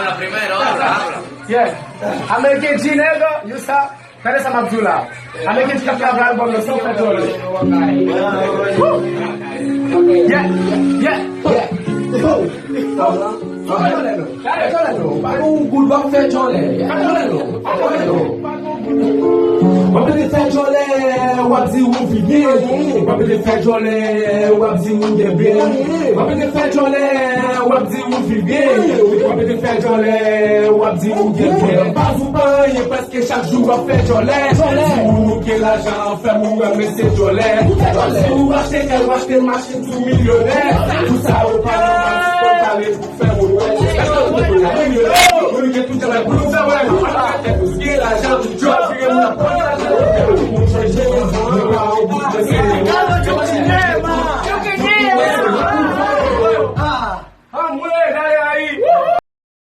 Habla primero, habla. Yeah. American G nigga, you stop. Kare sama Abdullah. American G kapta album no so petrol. Yeah, yeah, yeah. Wapete fè jolè, wap di ou vive. Wapete fè jolè, wap di ou gebe. Wapete fè jolè, wap di ou vive. Wapete fè jolè, wap di ou gebe. Pas ou pan, yè preske chak jou wap fè jolè. Si ou nou ke l'ajan, fè mou wè se jolè. Si ou achete kel wachete machin tout millionè. Tout sa ou pa nou man spot ale pou fè mou wè. Ou nou ke tout jolè pou nou fè wè.